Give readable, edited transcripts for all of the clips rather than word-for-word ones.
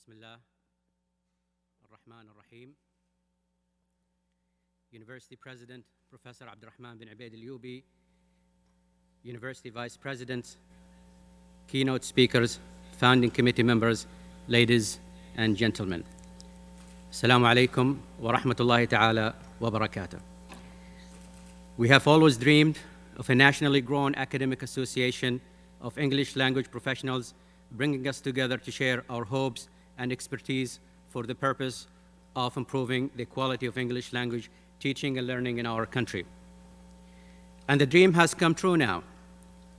بسم الله الرحمن الرحيم. University President Professor Abdurrahman bin Ubaid al-Yubi, University Vice Presidents, keynote speakers, founding committee members, ladies and gentlemen. Assalamu alaikum wa rahmatullahi ta'ala wa barakatuh. We have always dreamed of a nationally grown academic association of English language professionals, bringing us together to share our hopes and expertise for the purpose of improving the quality of English language teaching and learning in our country. And the dream has come true now,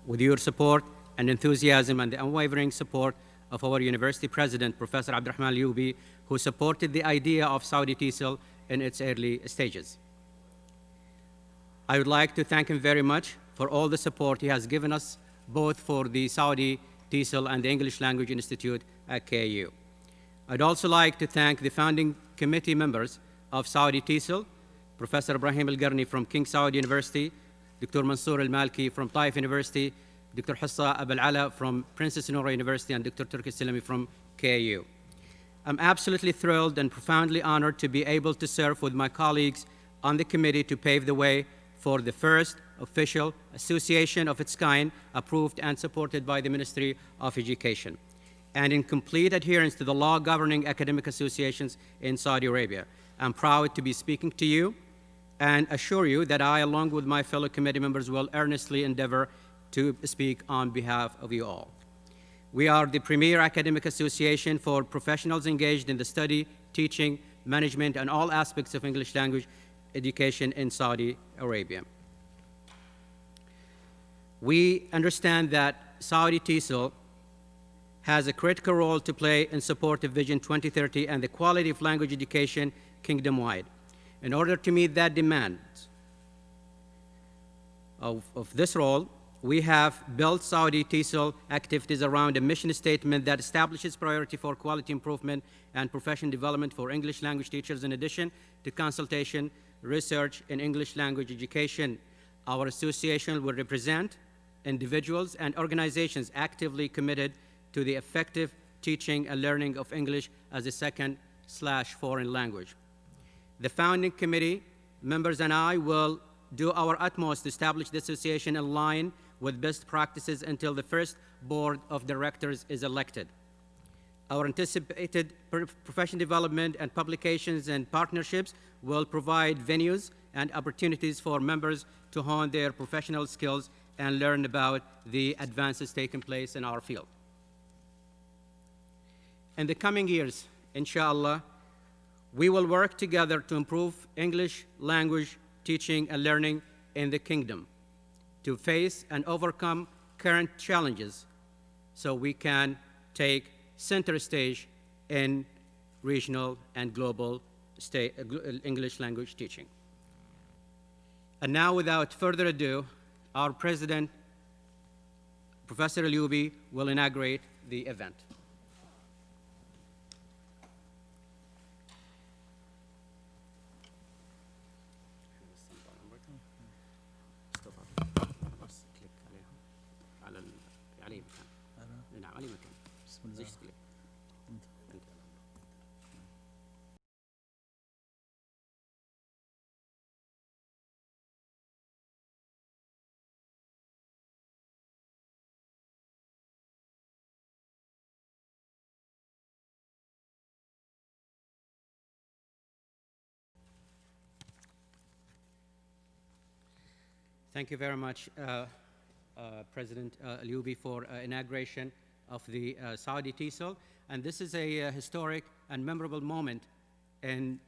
with your support and enthusiasm and the unwavering support of our university president, Professor Abdurrahman al-Yubi, who supported the idea of Saudi TESOL in its early stages. I would like to thank him very much for all the support he has given us, both for the Saudi TESOL and the English Language Institute at KU. I'd also like to thank the founding committee members of Saudi TESOL, Professor Ibrahim Al-Garni from King Saud University, Dr. Mansour Al-Malki from Taif University, Dr. Hissa Abul Ala from Princess Noor University, and Dr. Turki Salami from KU. I'm absolutely thrilled and profoundly honored to be able to serve with my colleagues on the committee to pave the way for the first official association of its kind approved and supported by the Ministry of Education, and in complete adherence to the law governing academic associations in Saudi Arabia. I'm proud to be speaking to you and assure you that I, along with my fellow committee members, will earnestly endeavor to speak on behalf of you all. We are the premier academic association for professionals engaged in the study, teaching, management, and all aspects of English language education in Saudi Arabia. We understand that Saudi TESOL has a critical role to play in support of Vision 2030 and the quality of language education kingdom-wide. In order to meet that demand of this role, we have built Saudi TESOL activities around a mission statement that establishes priority for quality improvement and professional development for English language teachers, in addition to consultation, research in English language education. Our association will represent individuals and organizations actively committed to the effective teaching and learning of English as a second/foreign language. The founding committee members and I will do our utmost to establish the association in line with best practices until the first board of directors is elected. Our anticipated professional development and publications and partnerships will provide venues and opportunities for members to hone their professional skills and learn about the advances taking place in our field. In the coming years, inshallah, we will work together to improve English language teaching and learning in the kingdom, to face and overcome current challenges so we can take center stage in regional and global English language teaching. And now, without further ado, our president, Professor al-Yubi, will inaugurate the event. Thank you very much, President al-Yubi, for inauguration of the Saudi TESOL. And this is a historic and memorable moment in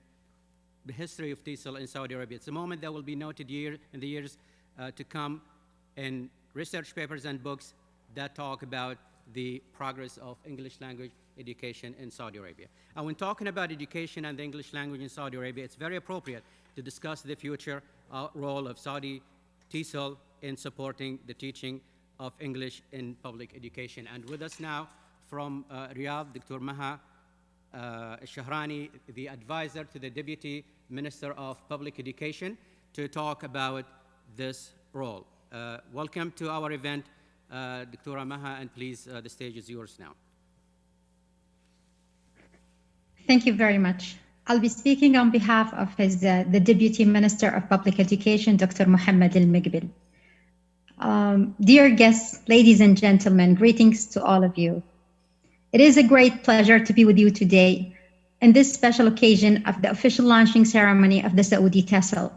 the history of TESOL in Saudi Arabia. It's a moment that will be noted in the years to come in research papers and books that talk about the progress of English language education in Saudi Arabia. And when talking about education and the English language in Saudi Arabia, it's very appropriate to discuss the future role of Saudi TESOL in supporting the teaching of English in public education. And with us now from Riyadh, Dr. Maha Shahrani, the advisor to the Deputy Minister of Public Education, to talk about this role. Welcome to our event, Dr. Maha, and please, the stage is yours now. Thank you very much. I'll be speaking on behalf of the Deputy Minister of Public Education, Dr. Mohammed Al-Maqbil. Dear guests, ladies and gentlemen, greetings to all of you. It is a great pleasure to be with you today in this special occasion of the official launching ceremony of the Saudi TESOL.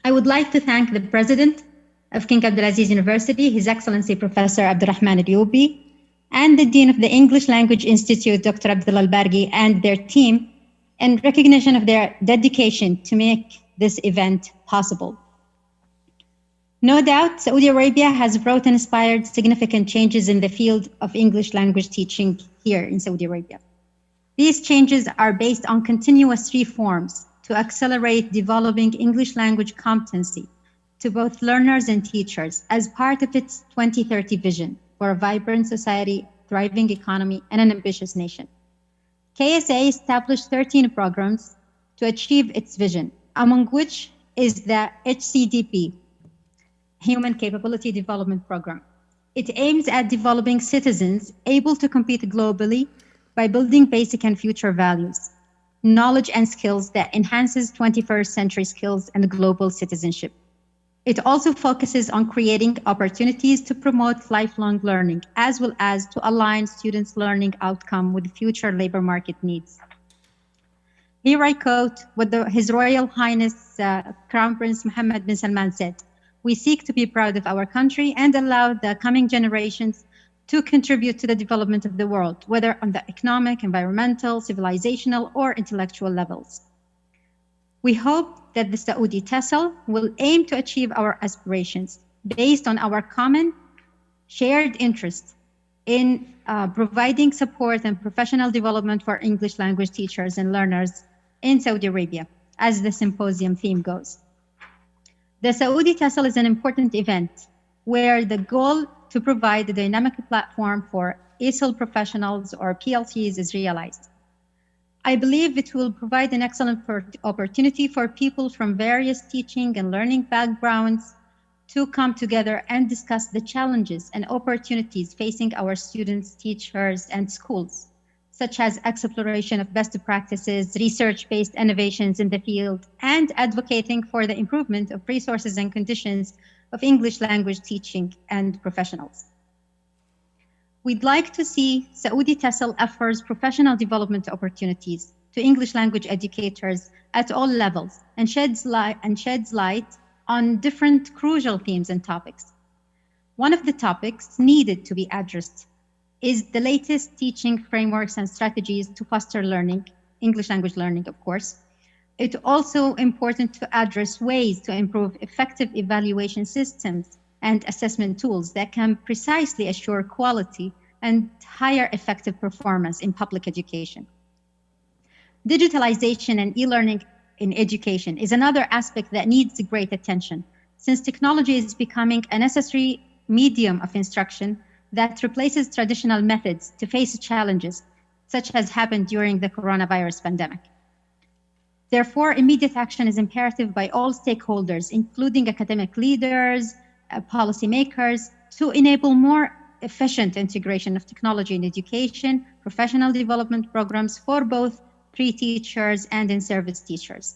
I would like to thank the President of King Abdulaziz University, His Excellency Professor Abdurrahman Al-Yubi, and the Dean of the English Language Institute, Dr. Abdullah Al-Bargi, and their team in recognition of their dedication to make this event possible. No doubt, Saudi Arabia has brought and inspired significant changes in the field of English language teaching here in Saudi Arabia. These changes are based on continuous reforms to accelerate developing English language competency to both learners and teachers as part of its 2030 vision for a vibrant society, thriving economy, and an ambitious nation. KSA established 13 programs to achieve its vision, among which is the HCDP, Human Capability Development Program. It aims at developing citizens able to compete globally by building basic and future values, knowledge and skills that enhances 21st century skills and global citizenship. It also focuses on creating opportunities to promote lifelong learning, as well as to align students' learning outcome with future labor market needs. Here I quote what His Royal Highness Crown Prince Mohammed bin Salman said: "We seek to be proud of our country and allow the coming generations to contribute to the development of the world, whether on the economic, environmental, civilizational, or intellectual levels." We hope that the Saudi TESOL will aim to achieve our aspirations based on our common shared interest in providing support and professional development for English language teachers and learners in Saudi Arabia, as the symposium theme goes. The Saudi TESOL is an important event where the goal to provide a dynamic platform for ESOL professionals or PLCs is realized. I believe it will provide an excellent opportunity for people from various teaching and learning backgrounds to come together and discuss the challenges and opportunities facing our students, teachers, and schools, such as exploration of best practices, research-based innovations in the field, and advocating for the improvement of resources and conditions of English language teaching and professionals. We'd like to see Saudi TESOL offers professional development opportunities to English language educators at all levels and sheds light on different crucial themes and topics. One of the topics needed to be addressed is the latest teaching frameworks and strategies to foster learning, English language learning, of course. It's also important to address ways to improve effective evaluation systems and assessment tools that can precisely assure quality and higher effective performance in public education. Digitalization and e-learning in education is another aspect that needs great attention, since technology is becoming a necessary medium of instruction that replaces traditional methods to face challenges, such as happened during the coronavirus pandemic. Therefore, immediate action is imperative by all stakeholders, including academic leaders, policymakers, to enable more efficient integration of technology in education, professional development programs for both pre-teachers and in-service teachers.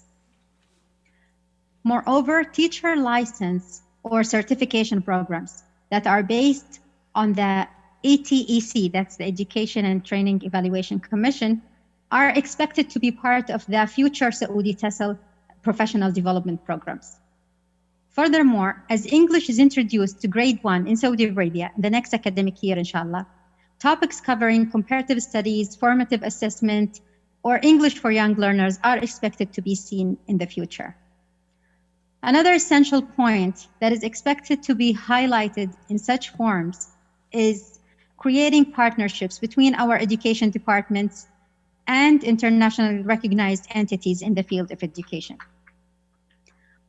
Moreover, teacher license or certification programs that are based on the ETEC, that's the Education and Training Evaluation Commission, are expected to be part of the future Saudi TESOL professional development programs. Furthermore, as English is introduced to grade 1 in Saudi Arabia the next academic year, inshallah, topics covering comparative studies, formative assessment, or English for young learners are expected to be seen in the future. Another essential point that is expected to be highlighted in such forums is creating partnerships between our education departments and internationally recognized entities in the field of education.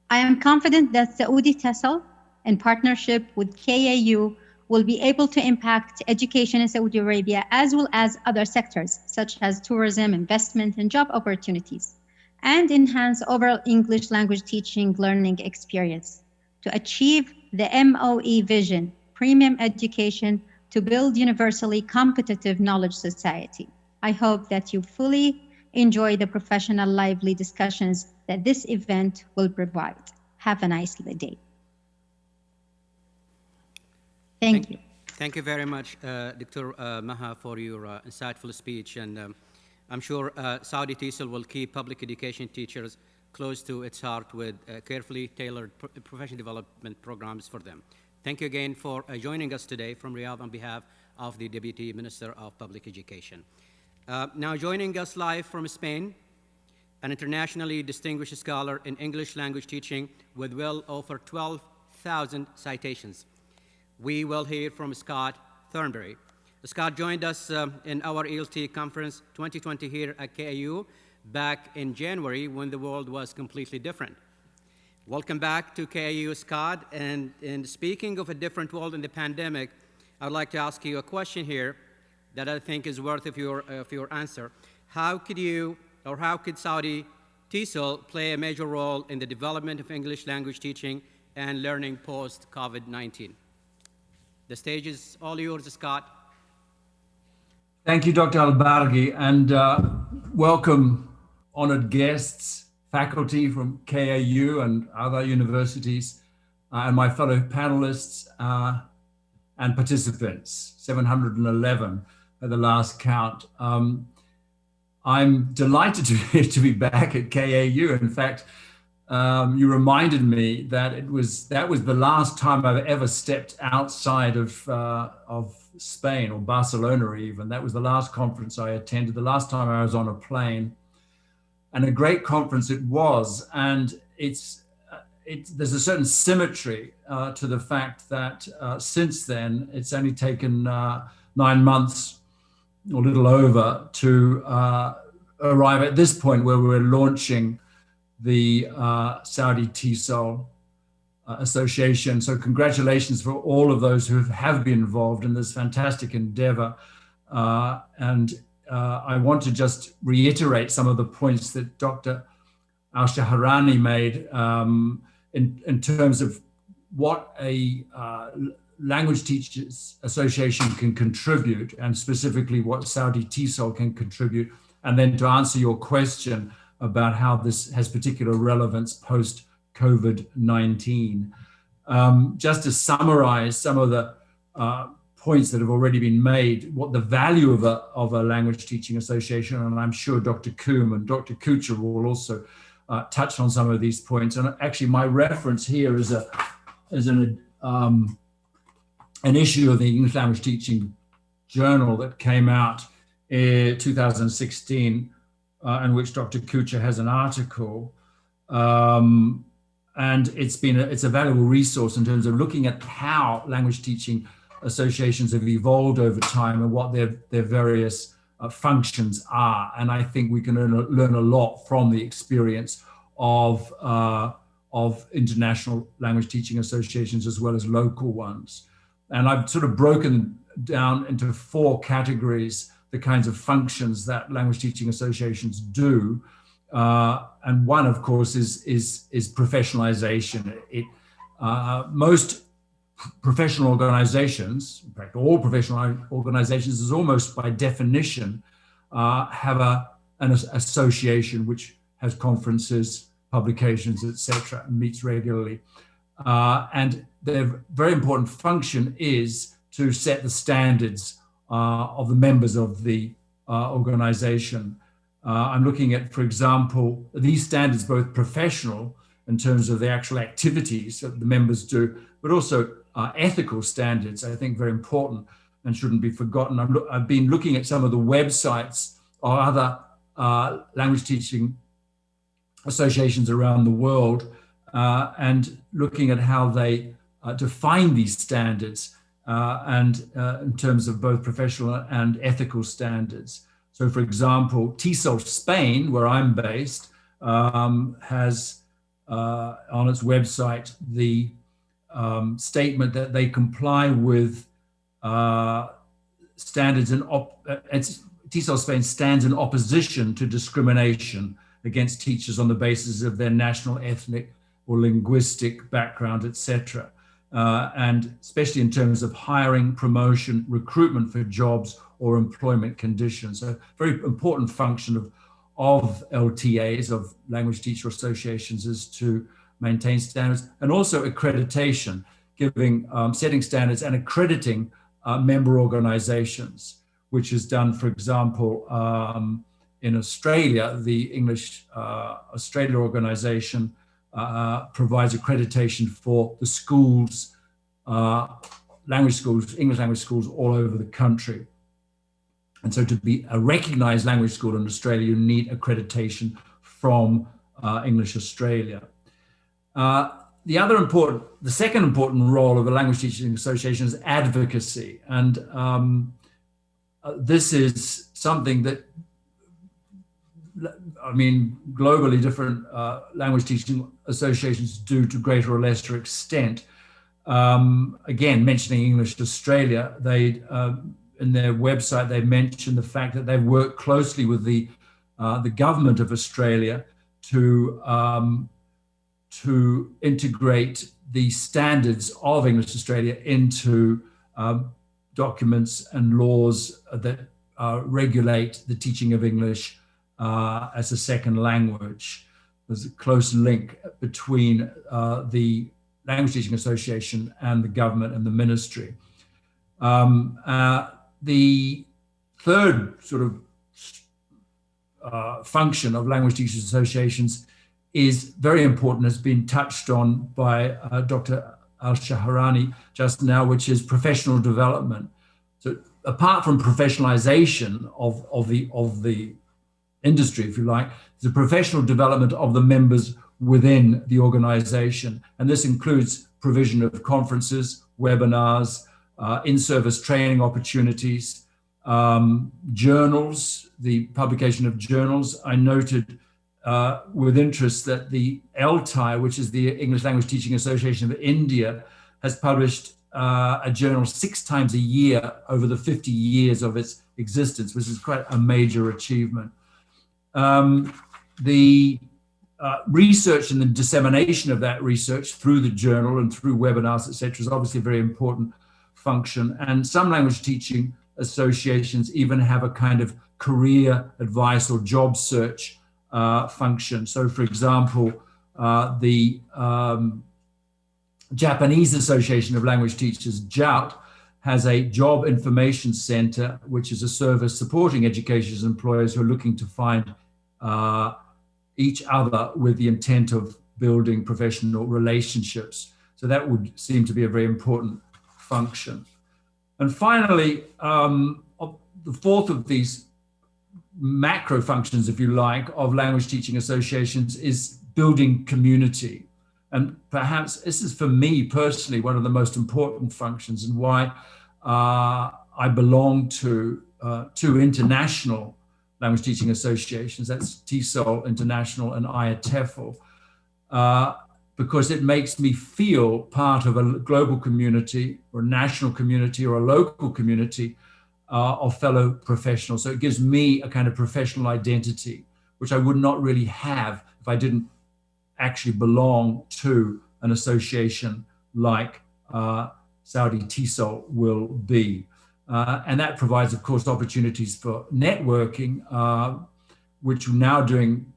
I am confident that Saudi TESOL, in partnership with KAU, will be able to impact education in Saudi Arabia as well as other sectors, such as tourism, investment, and job opportunities, and enhance overall English language teaching learning experience to achieve the MOE vision, premium education to build universally competitive knowledge society. I hope that you fully enjoy the professional, lively discussions that this event will provide. Have a nice day. Thank you. Thank you very much, Dr. Maha, for your insightful speech. And I'm sure Saudi TESOL will keep public education teachers close to its heart with carefully tailored professional development programs for them. Thank you again for joining us today from Riyadh on behalf of the Deputy Minister of Public Education. Now joining us live from Spain, an internationally distinguished scholar in English language teaching with well over 12,000 citations. We will hear from Scott Thornberry. Scott joined us in our ELT conference 2020 here at KAU back in January when the world was completely different. Welcome back to KAU, Scott. And speaking of a different world in the pandemic, I'd like to ask you a question here that I think is worth of your answer. How could Saudi TESOL play a major role in the development of English language teaching and learning post-COVID-19? The stage is all yours, Scott. Thank you, Dr. Al-Barghi, and welcome honored guests, faculty from KAU and other universities, and my fellow panelists and participants, 711 at the last count. I'm delighted to be back at KAU. In fact, you reminded me that that was the last time I've ever stepped outside of Spain or Barcelona even. That was the last conference I attended, the last time I was on a plane, and a great conference it was. And there's a certain symmetry to the fact that since then, it's only taken 9 months or a little over to arrive at this point where we're launching the Saudi TESOL Association. So congratulations for all of those who have been involved in this fantastic endeavor. And I want to just reiterate some of the points that Dr. Al-Shahrani made in terms of what a language teachers association can contribute, and specifically what Saudi TESOL can contribute, and then to answer your question about how this has particular relevance post-COVID-19. Just to summarize some of the points that have already been made, what the value of a language teaching association, and I'm sure Dr. Koum and Dr. Kucher will also touch on some of these points. And actually my reference here is an issue of the English Language Teaching Journal that came out in 2016, in which Dr. Kucher has an article. And it's a valuable resource in terms of looking at how language teaching associations have evolved over time and what their various functions are. And I think we can learn a lot from the experience of international language teaching associations as well as local ones. And I've sort of broken down into 4 categories the kinds of functions that language teaching associations do. And one, of course, is professionalization. Most professional organizations, in fact, all professional organizations, is almost by definition have an association which has conferences, publications, etc., and meets regularly. And their very important function is to set the standards of the members of the organization. I'm looking at, for example, these standards, both professional in terms of the actual activities that the members do, but also ethical standards, I think very important and shouldn't be forgotten. I've been looking at some of the websites of other language teaching associations around the world and looking at how they define these standards and in terms of both professional and ethical standards. So for example, TESOL Spain, where I'm based, has on its website the statement that they comply with standards and TESOL Spain stands in opposition to discrimination against teachers on the basis of their national, ethnic, or linguistic background, etc. And especially in terms of hiring, promotion, recruitment for jobs or employment conditions. A very important function of LTAs, of language teacher associations, is to maintain standards, and also accreditation, giving, setting standards and accrediting member organizations, which is done, for example, in Australia. The English Australia organization provides accreditation for the schools, language schools, English language schools all over the country. And so to be a recognized language school in Australia, you need accreditation from English Australia. The second important role of a language teaching association is advocacy. And this is something that, I mean, globally different language teaching associations do to greater or lesser extent. Again, mentioning English Australia, they, in their website, they mention the fact that they've worked closely with the government of Australia to integrate the standards of English Australia into documents and laws that regulate the teaching of English as a second language. There's a close link between the Language Teaching Association and the government and the ministry. The third sort of function of language teachers associations is very important, has been touched on by Dr. Al-Shahrani just now, which is professional development. So apart from professionalization of the industry, if you like, the professional development of the members within the organization. And this includes provision of conferences, webinars, in-service training opportunities, journals, the publication of journals. I noted with interest that the LTI, which is the English Language Teaching Association of India, has published a journal 6 times a year over the 50 years of its existence, which is quite a major achievement. The research and the dissemination of that research through the journal and through webinars, etc., is obviously a very important function. And some language teaching associations even have a kind of career advice or job search function. So, for example, the Japanese Association of Language Teachers, JOUT, has a job information center, which is a service supporting educators and employers who are looking to find each other with the intent of building professional relationships. So that would seem to be a very important function. And finally, the fourth of these macro functions, if you like, of language teaching associations is building community. And perhaps this is, for me personally, one of the most important functions, and why I belong to 2 international language teaching associations. That's TESOL International and IATEFL, because it makes me feel part of a global community or a national community or a local community of fellow professionals. So it gives me a kind of professional identity, which I would not really have if I didn't actually belong to an association like Saudi TESOL will be. And that provides, of course, opportunities for networking, which we're now doing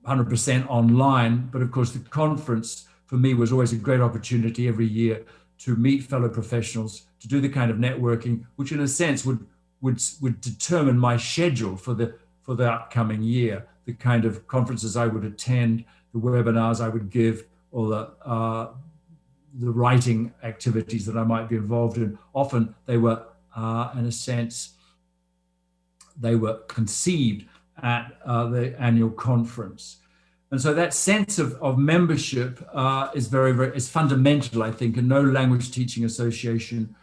100% online. But of course, the conference for me was always a great opportunity every year to meet fellow professionals, to do the kind of networking, which in a sense would determine my schedule for the upcoming year, the kind of conferences I would attend, the webinars I would give, or the writing activities that I might be involved in. Often they were, in a sense, they were conceived at the annual conference. And so that sense of membership is is fundamental, I think, and no language teaching association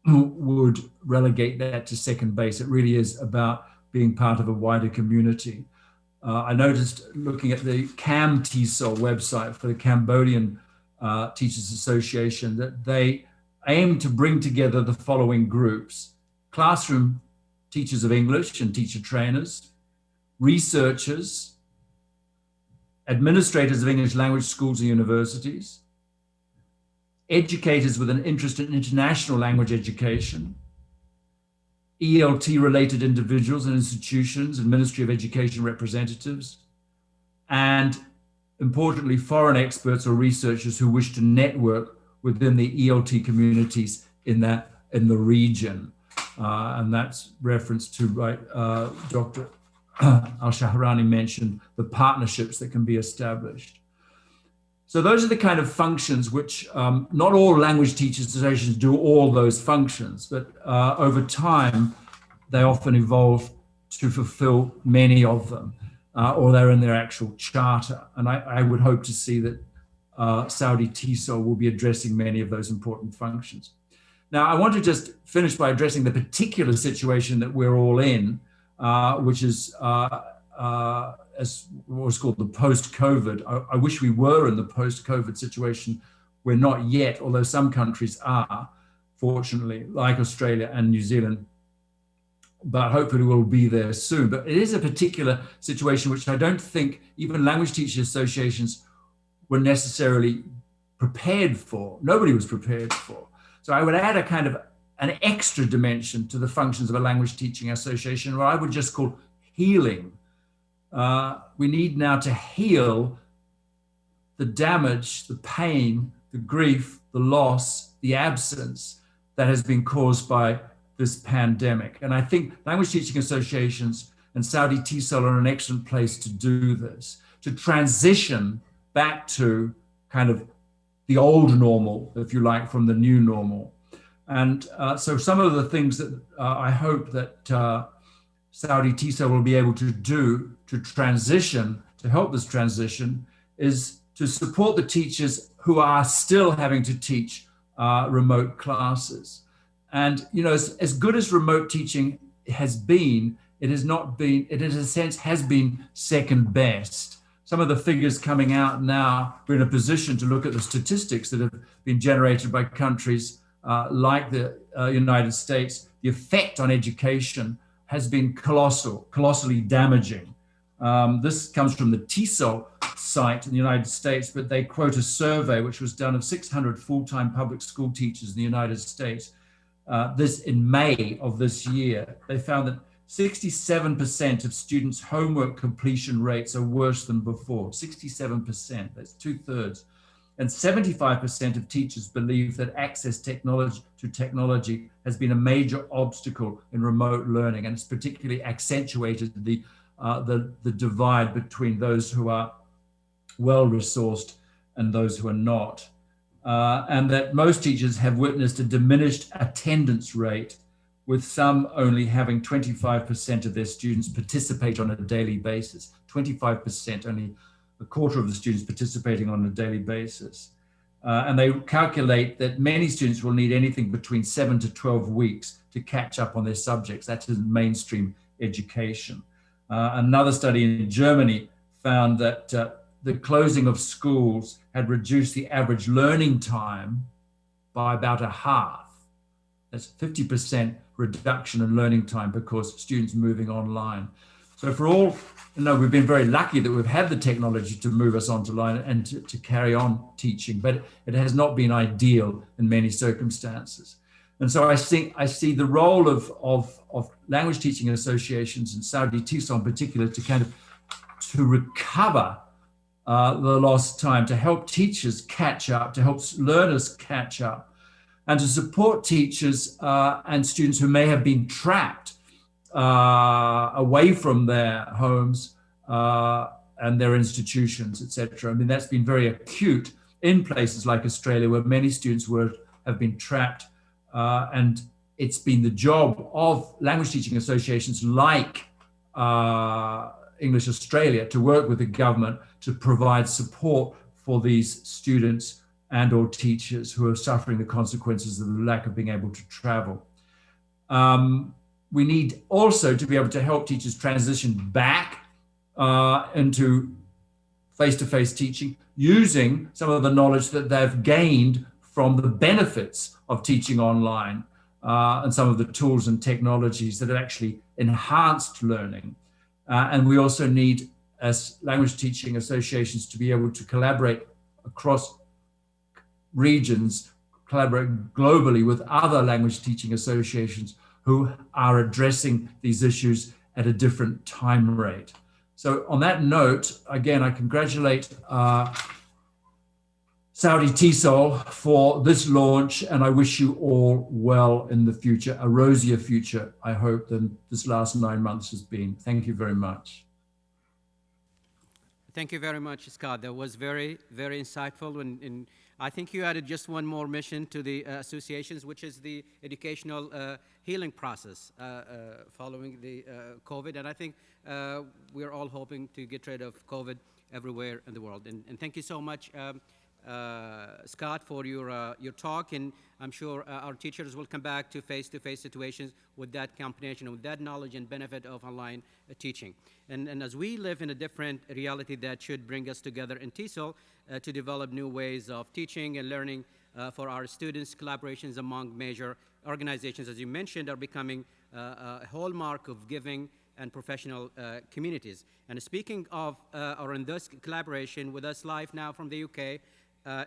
would relegate that to second base. It really is about being part of a wider community. I noticed, looking at the CAM TESOL website for the Cambodian Teachers Association, that they aim to bring together the following groups: classroom teachers of English and teacher trainers, researchers, administrators of English language schools and universities, educators with an interest in international language education, ELT-related individuals and institutions and Ministry of Education representatives, and importantly, foreign experts or researchers who wish to network within the ELT communities in the region. And that's reference to Dr. Al-Shahrani mentioned the partnerships that can be established. So those are the kind of functions which not all language teachers associations do all those functions, but over time, they often evolve to fulfill many of them, or they're in their actual charter. And I would hope to see that Saudi TESOL will be addressing many of those important functions. Now, I want to just finish by addressing the particular situation that we're all in, which is as what's called the post-COVID. I wish we were in the post-COVID situation. We're not yet, although some countries are, fortunately, like Australia and New Zealand, but hopefully we'll be there soon. But it is a particular situation which I don't think even language teachers associations were necessarily prepared for. Nobody was prepared for. So I would add a kind of an extra dimension to the functions of a language teaching association, what I would just call healing. We need now to heal the damage, the pain, the grief, the loss, the absence that has been caused by this pandemic. And I think language teaching associations and Saudi TESOL are an excellent place to do this, to transition back to kind of the old normal, if you like, from the new normal. And so some of the things that I hope that Saudi TESOL will be able to do to transition, to help this transition, is to support the teachers who are still having to teach remote classes. And, you know, as good as remote teaching has been, it has not been, it in a sense has been second best. Some of the figures coming out now, we're in a position to look at the statistics that have been generated by countries like the United States. The effect on education has been colossally damaging. This comes from the TESOL site in the United States, but they quote a survey which was done of 600 full-time public school teachers in the United States. This in May of this year. They found that 67% of students' homework completion rates are worse than before. 67%, that's 2/3. And 75% of teachers believe that access to technology has been a major obstacle in remote learning, and it's particularly accentuated the divide between those who are well-resourced and those who are not. And that most teachers have witnessed a diminished attendance rate, with some only having 25% of their students participate on a daily basis. 25%, only a quarter of the students participating on a daily basis. And they calculate that many students will need anything between 7 to 12 weeks to catch up on their subjects. That's in mainstream education. Another study in Germany found that the closing of schools had reduced the average learning time by about a half. That's 50% reduction in learning time because students moving online. So for all, you know, we've been very lucky that we've had the technology to move us onto line and to carry on teaching, but it has not been ideal in many circumstances. And so I see the role of language teaching associations and Saudi TESOL in particular to recover the lost time, to help teachers catch up, to help learners catch up, and to support teachers and students who may have been trapped away from their homes and their institutions, etc. I mean, that's been very acute in places like Australia, where many students have been trapped, and it's been the job of language teaching associations like English Australia to work with the government to provide support for these students and or teachers who are suffering the consequences of the lack of being able to travel. We need also to be able to help teachers transition back into face-to-face teaching using some of the knowledge that they've gained from the benefits of teaching online and some of the tools and technologies that have actually enhanced learning. And we also need, as language teaching associations, to be able to collaborate across regions, collaborate globally with other language teaching associations who are addressing these issues at a different time rate. So on that note, again, I congratulate Saudi TESOL for this launch, and I wish you all well in the future, a rosier future, I hope, than this last 9 months has been. Thank you very much. Thank you very much, Scott. That was very, very insightful. And I think you added just one more mission to the associations, which is the educational healing process following the COVID. And I think we're all hoping to get rid of COVID everywhere in the world. And thank you so much, Scott, for your talk, and I'm sure our teachers will come back to face-to-face situations with that combination, with that knowledge and benefit of online teaching. And as we live in a different reality that should bring us together in TESOL to develop new ways of teaching and learning for our students, collaborations among major organizations, as you mentioned, are becoming a hallmark of giving and professional communities. And speaking of, or in this collaboration, with us live now from the UK,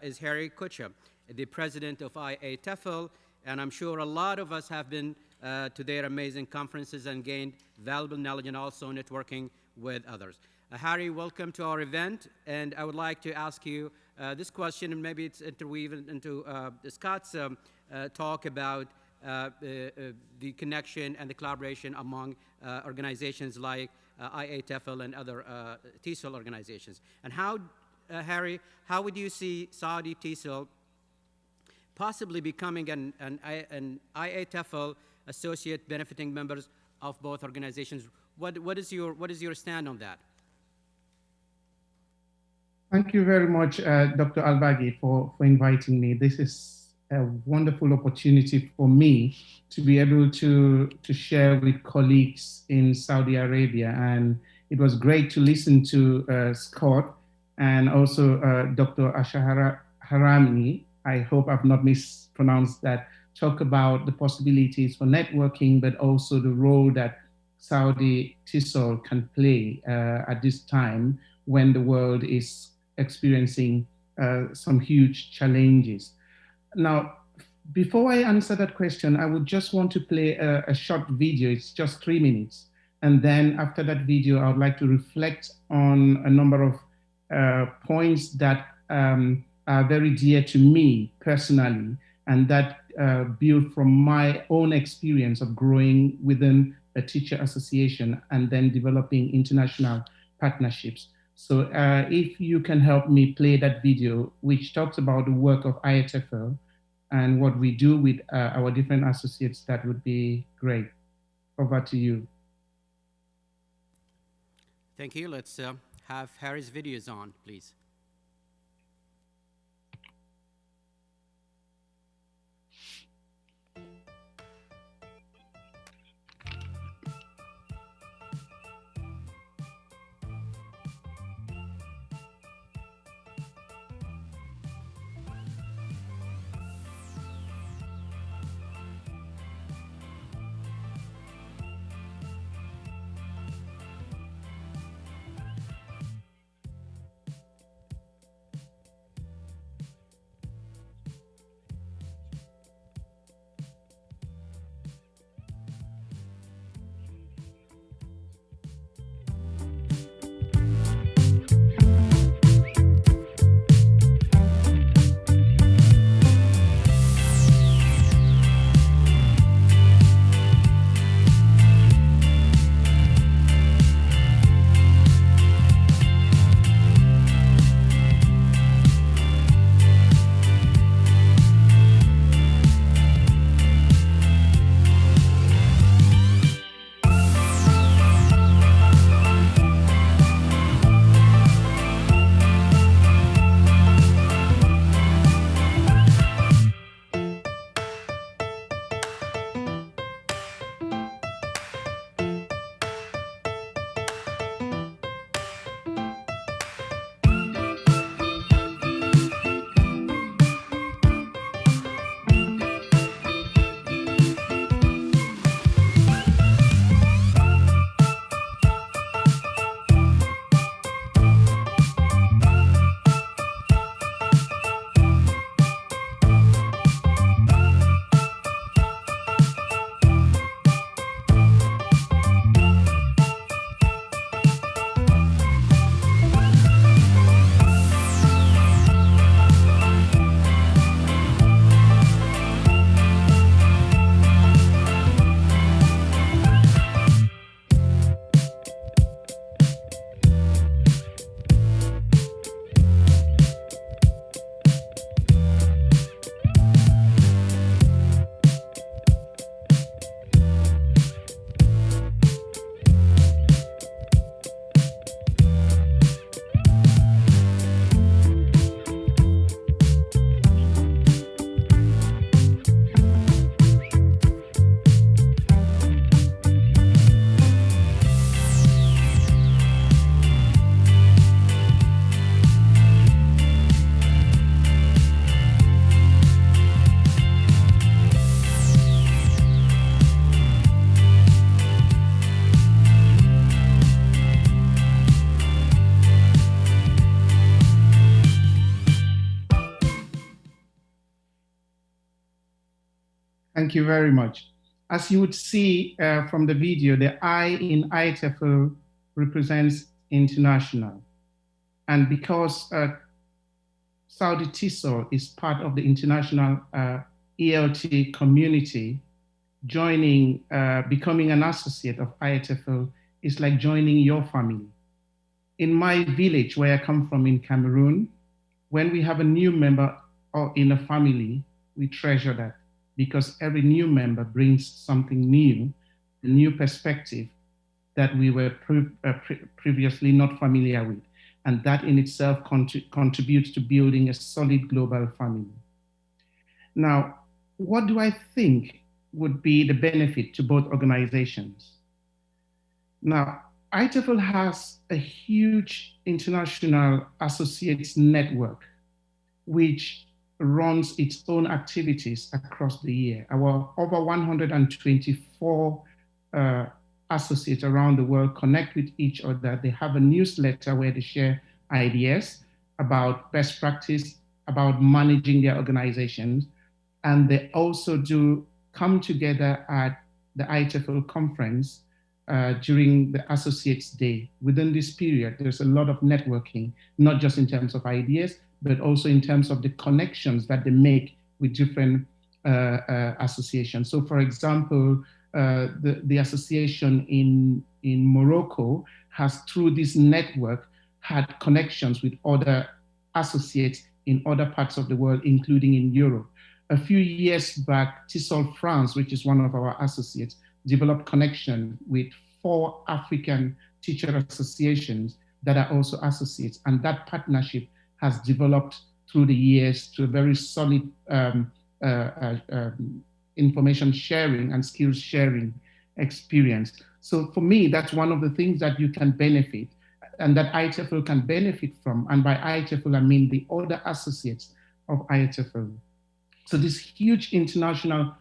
is Harry Kutcher, the president of TESOL, and I'm sure a lot of us have been to their amazing conferences and gained valuable knowledge and also networking with others. Harry, welcome to our event, and I would like to ask you this question, and maybe it's interweaved into Scott's talk about the connection and the collaboration among organizations like TESOL and other TESOL organizations. And how, Harry, how would you see Saudi TESOL possibly becoming an TESOL associate benefiting members of both organizations? What is your stand on that? Thank you very much, Dr. Albagi, for inviting me. This is a wonderful opportunity for me to be able to share with colleagues in Saudi Arabia. And it was great to listen to Scott and also Dr. Ashahara Harami. I hope I've not mispronounced that. Talk about the possibilities for networking, but also the role that Saudi TESOL can play at this time when the world is experiencing some huge challenges. Now, before I answer that question, I would just want to play a short video. It's just 3 minutes. And then after that video, I would like to reflect on a number of points that are very dear to me personally, and that build from my own experience of growing within a teacher association and then developing international partnerships. So if you can help me play that video, which talks about the work of TESOL and what we do with our different associates, that would be great. Over to you. Thank you. Let's have Harry's videos on, please. Thank you very much. As you would see from the video, the I in IETFL represents international. And because Saudi TESOL is part of the international ELT community, becoming an associate of IETFL is like joining your family. In my village, where I come from in Cameroon, when we have a new member in a family, we treasure that because every new member brings something new, a new perspective that we were previously not familiar with. And that in itself contributes to building a solid global family. Now, what do I think would be the benefit to both organizations? Now, IETFL has a huge international associates network, which runs its own activities across the year. Our over 124 associates around the world connect with each other. They have a newsletter where they share ideas about best practice, about managing their organizations. And they also do come together at the IETFL conference during the Associates Day. Within this period, there's a lot of networking, not just in terms of ideas, but also in terms of the connections that they make with different associations. So for example, the association in Morocco has, through this network, had connections with other associates in other parts of the world, including in Europe. A few years back, TESOL France, which is one of our associates, developed connection with 4 African teacher associations that are also associates. And that partnership has developed through the years to a very solid information sharing and skills sharing experience. So for me, that's one of the things that you can benefit and that IETFL can benefit from. And by IETFL, I mean the other associates of IETFL. So this huge international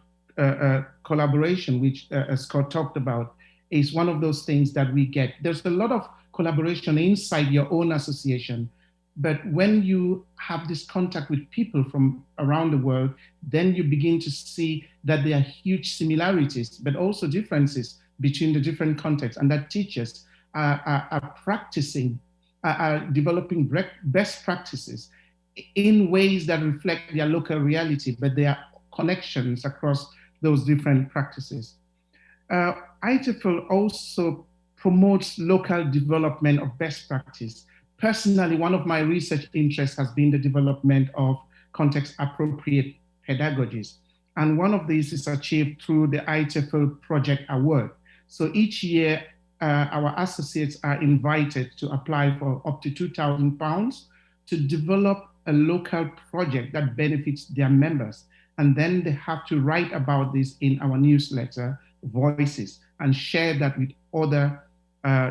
collaboration, which Scott talked about, is one of those things that we get. There's a lot of collaboration inside your own association, but when you have this contact with people from around the world, then you begin to see that there are huge similarities, but also differences between the different contexts, and that teachers are practicing, are developing best practices in ways that reflect their local reality, but there are connections across those different practices. IETFL also promotes local development of best practice. Personally, one of my research interests has been the development of context-appropriate pedagogies. And one of these is achieved through the IETFL Project Award. So each year, our associates are invited to apply for up to £2,000 to develop a local project that benefits their members. And then they have to write about this in our newsletter, Voices, and share that with other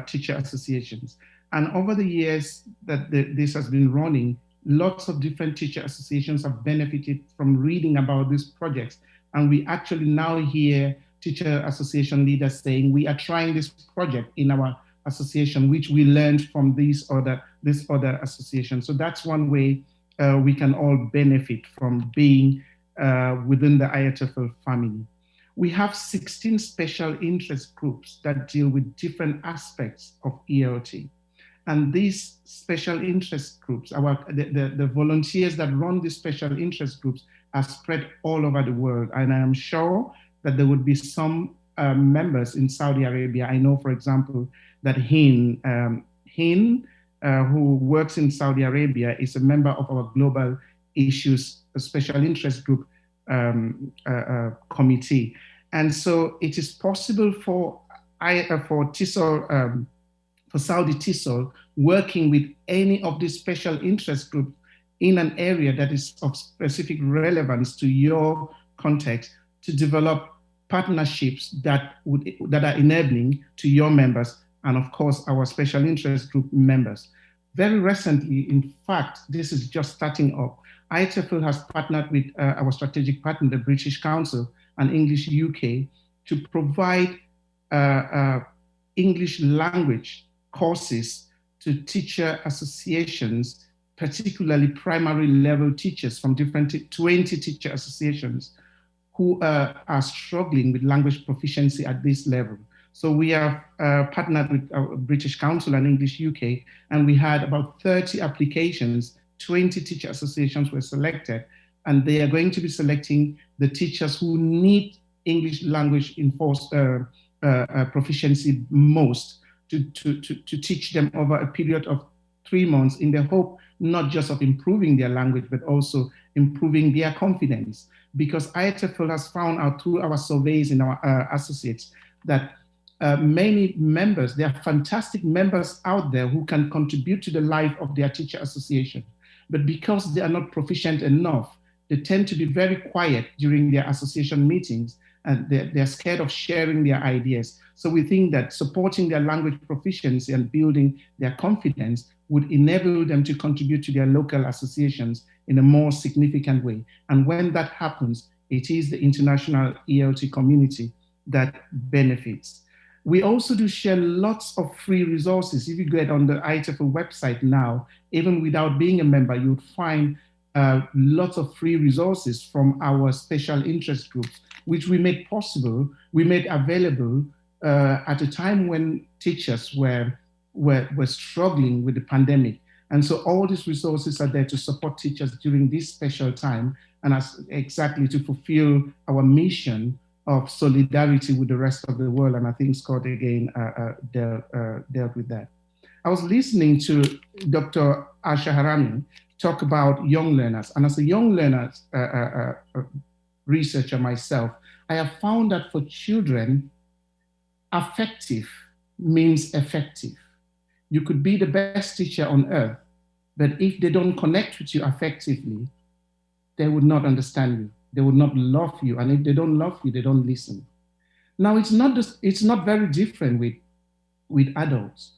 teacher associations. And over the years that this has been running, lots of different teacher associations have benefited from reading about these projects. And we actually now hear teacher association leaders saying, we are trying this project in our association, which we learned from this other association. So that's one way we can all benefit from being within the IETFL family. We have 16 special interest groups that deal with different aspects of ELT. And these special interest groups, the volunteers that run these special interest groups are spread all over the world. And I am sure that there would be some members in Saudi Arabia. I know, for example, that Hin, who works in Saudi Arabia, is a member of our Global Issues Special Interest Group committee. And so it is possible for TESOL, for Saudi TESOL, working with any of these special interest groups in an area that is of specific relevance to your context, to develop partnerships that are enabling to your members and, of course, our special interest group members. Very recently, in fact, this is just starting up, IETFL has partnered with our strategic partner, the British Council and English UK, to provide English language courses to teacher associations, particularly primary level teachers from different 20 teacher associations who are struggling with language proficiency at this level. So we have partnered with British Council and English UK, and we had about 30 applications, 20 teacher associations were selected, and they are going to be selecting the teachers who need English language enforced proficiency most to teach them over a period of 3 months in the hope not just of improving their language, but also improving their confidence. Because IETFL has found out through our surveys in our associates that many members, there are fantastic members out there who can contribute to the life of their teacher association. But because they are not proficient enough, they tend to be very quiet during their association meetings, and they're scared of sharing their ideas. So we think that supporting their language proficiency and building their confidence would enable them to contribute to their local associations in a more significant way. And when that happens, it is the international ELT community that benefits. We also do share lots of free resources. If you get on the IETFL website now, even without being a member, you would find lots of free resources from our special interest groups, which we made possible, we made available at a time when teachers were struggling with the pandemic. And so all these resources are there to support teachers during this special time, and exactly to fulfill our mission of solidarity with the rest of the world. And I think Scott again dealt with that. I was listening to Dr. Asha Harami talk about young learners. And as a young learner researcher myself, I have found that for children, affective means effective. You could be the best teacher on earth, but if they don't connect with you effectively, they would not understand you. They would not love you. And if they don't love you, they don't listen. Now, it's not very different with adults.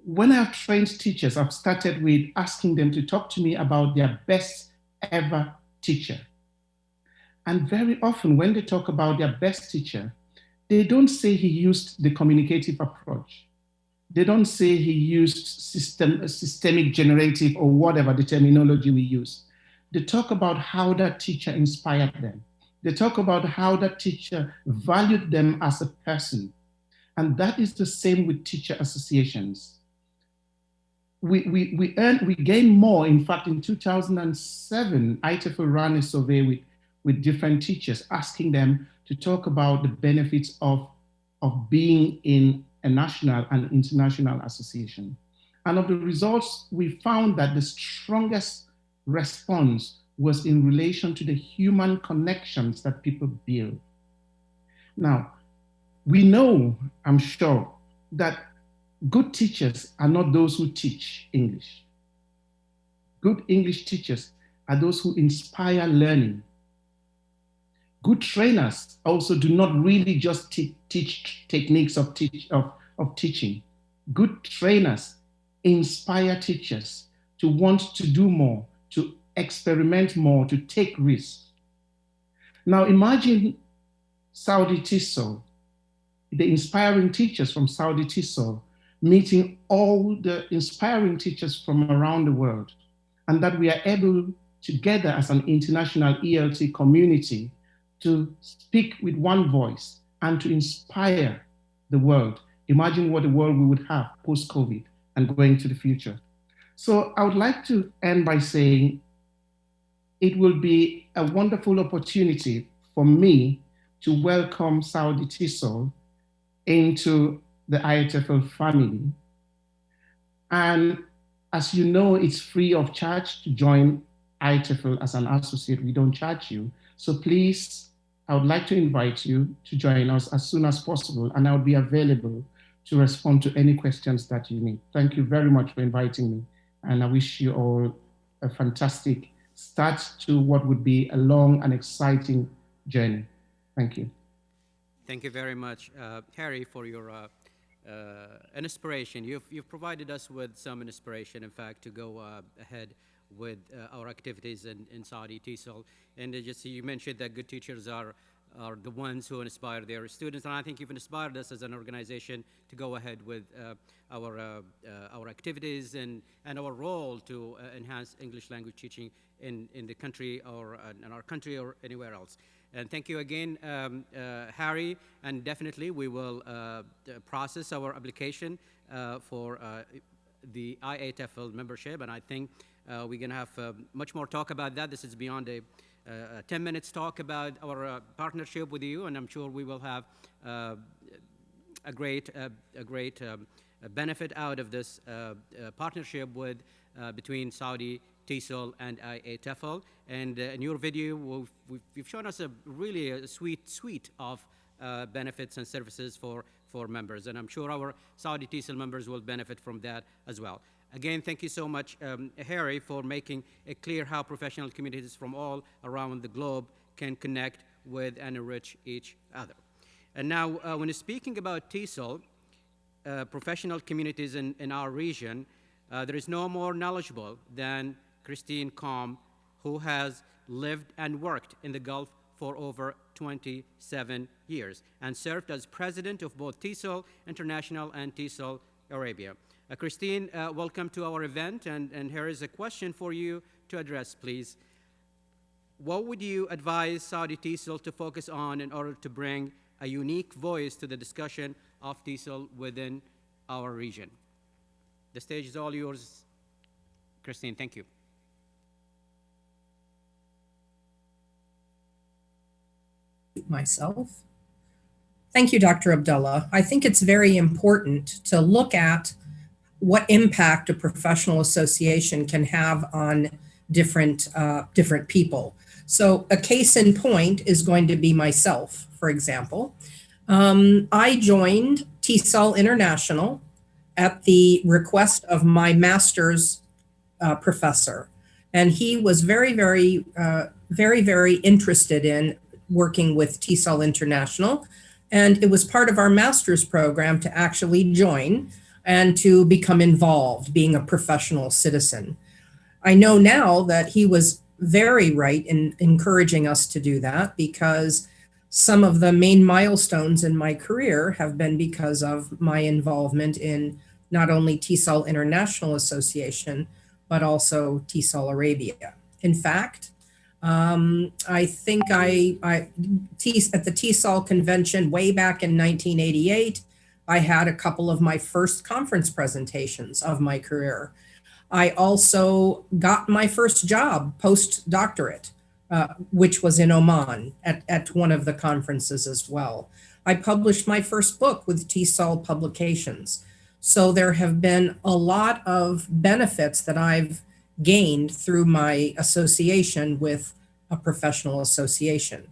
When I've trained teachers, I've started with asking them to talk to me about their best ever teacher. And very often when they talk about their best teacher, they don't say he used the communicative approach. They don't say he used systemic generative or whatever the terminology we use. They talk about how that teacher inspired them. They talk about how that teacher valued them as a person. And that is the same with teacher associations. We gain more. In fact, in 2007, IETFL ran a survey with different teachers, asking them to talk about the benefits of being in a national and international association. And of the results, we found that the strongest response was in relation to the human connections that people build. Now, we know, I'm sure, that good teachers are not those who teach English. Good English teachers are those who inspire learning. Good trainers also do not really just teach techniques of teaching. Good trainers inspire teachers to want to do more, to experiment more, to take risks. Now imagine Saudi TESOL, the inspiring teachers from Saudi TESOL, meeting all the inspiring teachers from around the world, and that we are able together as an international ELT community to speak with one voice and to inspire the world. Imagine what the world we would have post-COVID and going to the future. So I would like to end by saying it will be a wonderful opportunity for me to welcome Saudi TESOL into the IETFL family. And as you know, it's free of charge to join IETFL as an associate. We don't charge you. So please, I would like to invite you to join us as soon as possible, and I will be available to respond to any questions that you need. Thank you very much for inviting me, and I wish you all a fantastic start to what would be a long and exciting journey. Thank you. Thank you very much, Harry, for your inspiration. You've provided us with some inspiration, in fact, to go ahead with our activities in Saudi TESOL. And just you mentioned that good teachers are are the ones who inspire their students. And I think you've inspired us as an organization to go ahead with our activities and our role to enhance English language teaching in the country or in our country or anywhere else. And thank you again, Harry, and definitely we will process our application for the IA-TEFL membership, and I think we're going to have much more talk about that. This is beyond a 10 minutes talk about our partnership with you, and I'm sure we will have a great benefit out of this partnership with between Saudi TESOL and IA-TEFL. And in your video, you've shown us really a sweet suite of benefits and services for members, and I'm sure our Saudi TESOL members will benefit from that as well. Again, thank you so much, Harry, for making it clear how professional communities from all around the globe can connect with and enrich each other. And now, when speaking about TESOL, professional communities in our region, there is no more knowledgeable than Christine Combe, who has lived and worked in the Gulf for over 27 years and served as president of both TESOL International and TESOL Arabia. Christine, welcome to our event, and here is a question for you to address, please. What would you advise Saudi TESOL to focus on in order to bring a unique voice to the discussion of TESOL within our region? The stage is all yours, Christine. Thank you. Myself. Thank you, Dr. Abdullah. I think it's very important to look at what impact a professional association can have on different people. So a case in point is going to be myself, for example. I joined TESOL International at the request of my master's professor, and he was very, very interested in working with TESOL International, and it was part of our master's program to actually join and to become involved, being a professional citizen. I know now that he was very right in encouraging us to do that, because some of the main milestones in my career have been because of my involvement in not only TESOL International Association, but also TESOL Arabia. In fact, I think at the TESOL convention way back in 1988, I had a couple of my first conference presentations of my career. I also got my first job post-doctorate, which was in Oman at one of the conferences as well. I published my first book with TESOL Publications. So there have been a lot of benefits that I've gained through my association with a professional association.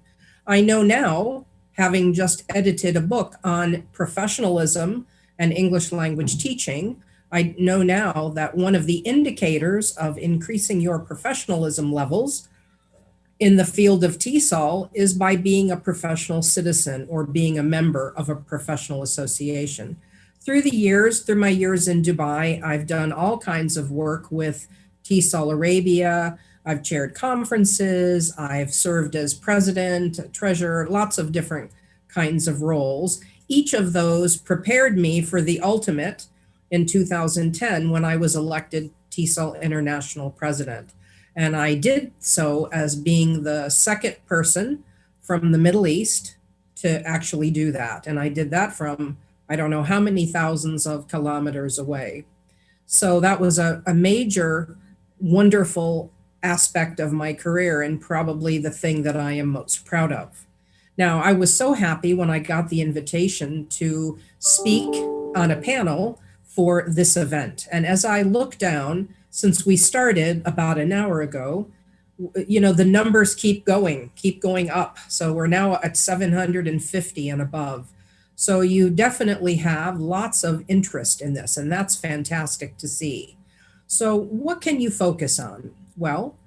I know now, having just edited a book on professionalism and English language teaching, I know now that one of the indicators of increasing your professionalism levels in the field of TESOL is by being a professional citizen or being a member of a professional association. Through my years in Dubai, I've done all kinds of work with TESOL Arabia. I've chaired conferences. I've served as president, treasurer, lots of different kinds of roles. Each of those prepared me for the ultimate in 2010 when I was elected TESOL International president. And I did so as being the second person from the Middle East to actually do that. And I did that from, I don't know how many thousands of kilometers away. So that was a major, wonderful aspect of my career, and probably the thing that I am most proud of. Now, I was so happy when I got the invitation to speak on a panel for this event. And as I look down, since we started about an hour ago, the numbers keep going up. So we're now at 750 and above. So you definitely have lots of interest in this, and that's fantastic to see. So what can you focus on? Well,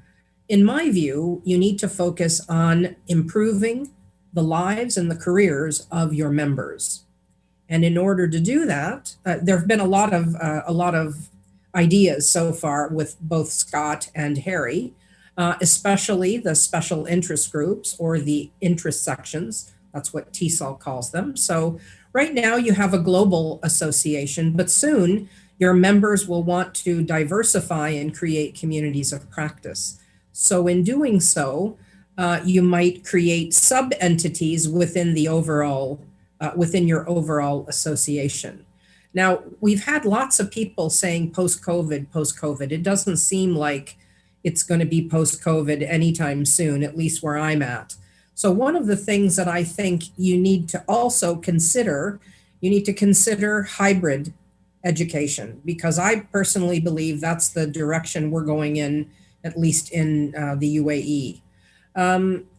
in my view, you need to focus on improving the lives and the careers of your members. And in order to do that, there have been a lot of ideas so far with both Scott and Harry. especially the special interest groups or the interest sections. That's what TESOL calls them. So right now you have a global association, but soon your members will want to diversify and create communities of practice. So in doing so, you might create sub-entities within the overall, within your overall association. Now, we've had lots of people saying post-COVID, post-COVID. It doesn't seem like it's going to be post-COVID anytime soon, at least where I'm at. So one of the things that I think you need to also consider, you need to consider hybrid education, because I personally believe that's the direction we're going in, at least in the UAE.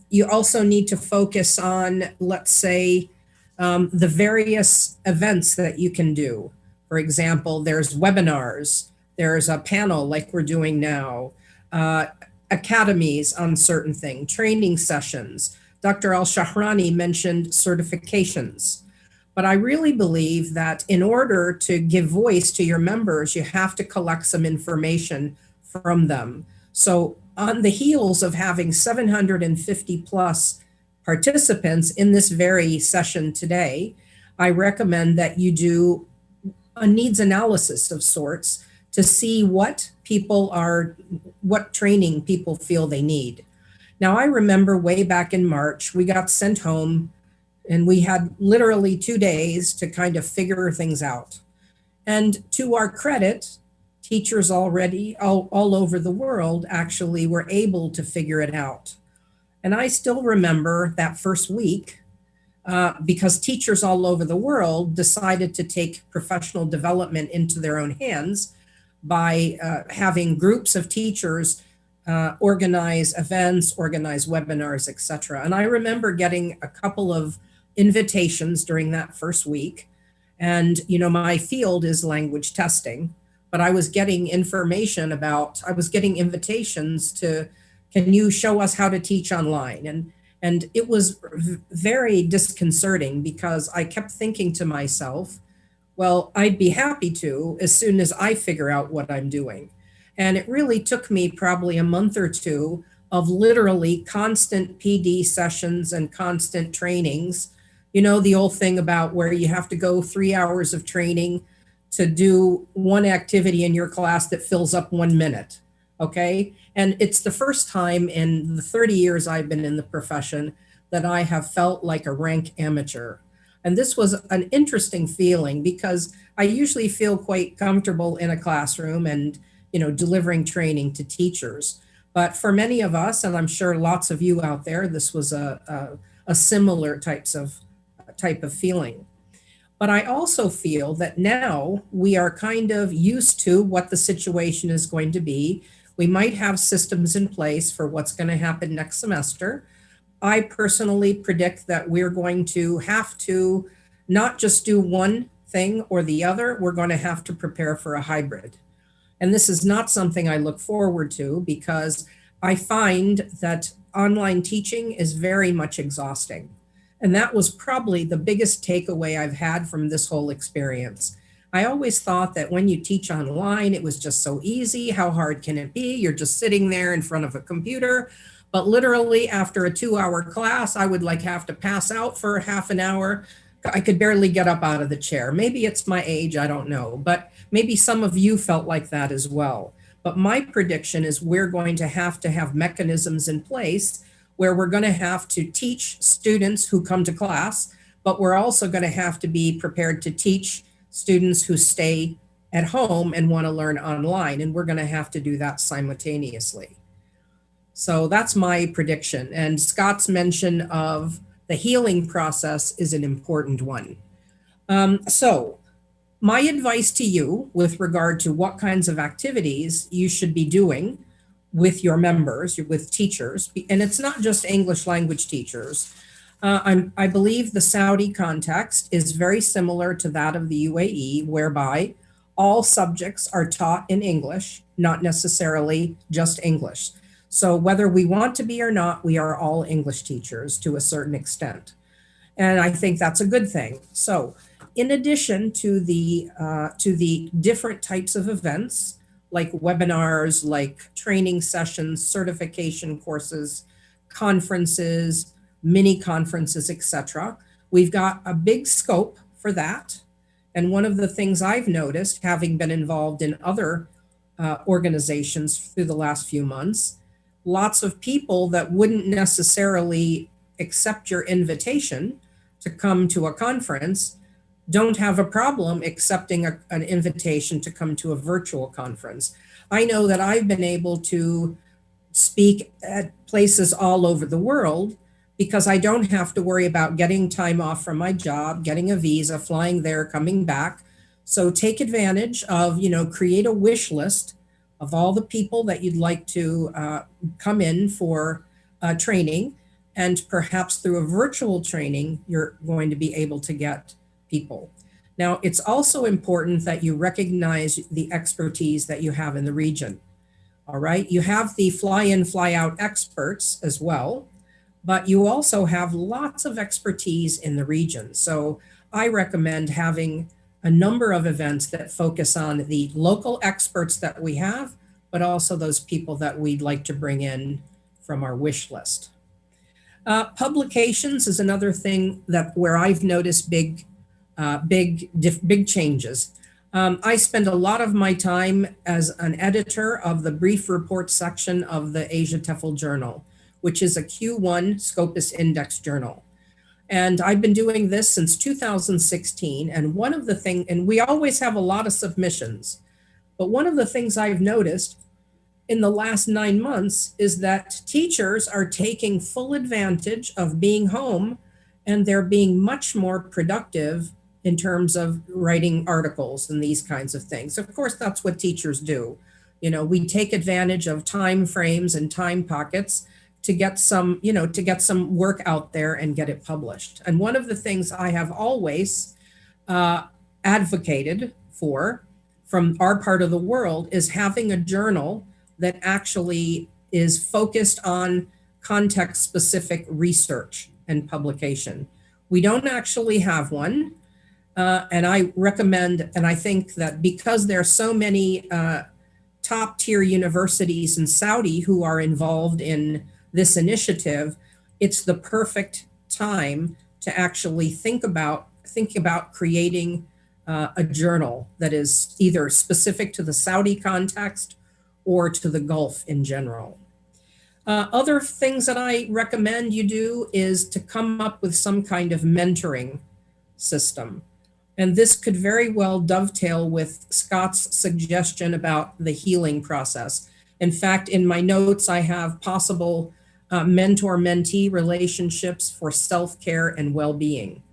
You also need to focus on, let's say, the various events that you can do. For example, there's webinars, there's a panel like we're doing now, academies on certain things, training sessions. Dr. Al-Shahrani mentioned certifications. But I really believe that in order to give voice to your members, you have to collect some information from them. So on the heels of having 750 plus participants in this very session today, I recommend that you do a needs analysis of sorts to see what training people feel they need. Now, I remember way back in March, we got sent home and we had literally 2 days to kind of figure things out. And to our credit, teachers already all over the world actually were able to figure it out. And I still remember that first week because teachers all over the world decided to take professional development into their own hands by having groups of teachers organize events, organize webinars, etc. And I remember getting a couple of invitations during that first week. And, you know, my field is language testing, but I was getting information about, I was getting invitations to, can you show us how to teach online? And it was very disconcerting because I kept thinking to myself, well, I'd be happy to as soon as I figure out what I'm doing. And it really took me probably a month or two of literally constant PD sessions and constant trainings. You know, the old thing about where you have to go 3 hours of training to do one activity in your class that fills up 1 minute. Okay. And it's the first time in the 30 years I've been in the profession that I have felt like a rank amateur. And this was an interesting feeling because I usually feel quite comfortable in a classroom and, you know, delivering training to teachers. But for many of us, and I'm sure lots of you out there, this was a similar type of feeling. But I also feel that now we are kind of used to what the situation is going to be. We might have systems in place for what's going to happen next semester. I personally predict that we're going to have to not just do one thing or the other, we're going to have to prepare for a hybrid. And this is not something I look forward to because I find that online teaching is very much exhausting. And that was probably the biggest takeaway I've had from this whole experience. I always thought that when you teach online, it was just so easy. How hard can it be? You're just sitting there in front of a computer. But literally after a 2-hour class, I would have to pass out for half an hour. I could barely get up out of the chair. Maybe it's my age, I don't know. But maybe some of you felt like that as well. But my prediction is we're going to have mechanisms in place where we're going to have to teach students who come to class, but we're also going to have to be prepared to teach students who stay at home and want to learn online. And we're going to have to do that simultaneously. So that's my prediction. And Scott's mention of the healing process is an important one. So my advice to you with regard to what kinds of activities you should be doing with your members, with teachers, and it's not just English language teachers. I believe the Saudi context is very similar to that of the UAE, whereby all subjects are taught in English, not necessarily just English. So whether we want to be or not, we are all English teachers to a certain extent. And I think that's a good thing. So in addition to the different types of events, like webinars, like training sessions, certification courses, conferences, mini conferences, etc. We've got a big scope for that. And one of the things I've noticed, having been involved in other organizations through the last few months, lots of people that wouldn't necessarily accept your invitation to come to a conference don't have a problem accepting an invitation to come to a virtual conference. I know that I've been able to speak at places all over the world because I don't have to worry about getting time off from my job, getting a visa, flying there, coming back. So take advantage of, create a wish list of all the people that you'd like to come in for training. And perhaps through a virtual training, you're going to be able to get people. Now, it's also important that you recognize the expertise that you have in the region. All right, you have the fly in, fly out experts as well, but you also have lots of expertise in the region. So I recommend having a number of events that focus on the local experts that we have, but also those people that we'd like to bring in from our wish list. Publications is another thing where I've noticed big changes. I spend a lot of my time as an editor of the brief report section of the Asia TEFL Journal, which is a Q1 Scopus Index journal. And I've been doing this since 2016. And one of the things, and we always have a lot of submissions, but one of the things I've noticed in the last 9 months is that teachers are taking full advantage of being home, and they're being much more productive in terms of writing articles and these kinds of things. Of course, that's what teachers do. We take advantage of time frames and time pockets to get some work out there and get it published. And one of the things I have always advocated for from our part of the world is having a journal that actually is focused on context-specific research and publication. We don't actually have one. And I recommend, and I think that because there are so many top tier universities in Saudi who are involved in this initiative, it's the perfect time to actually think about creating a journal that is either specific to the Saudi context or to the Gulf in general. Other things that I recommend you do is to come up with some kind of mentoring system. And this could very well dovetail with Scott's suggestion about the healing process. In fact, in my notes, I have possible mentor-mentee relationships for self-care and well-being.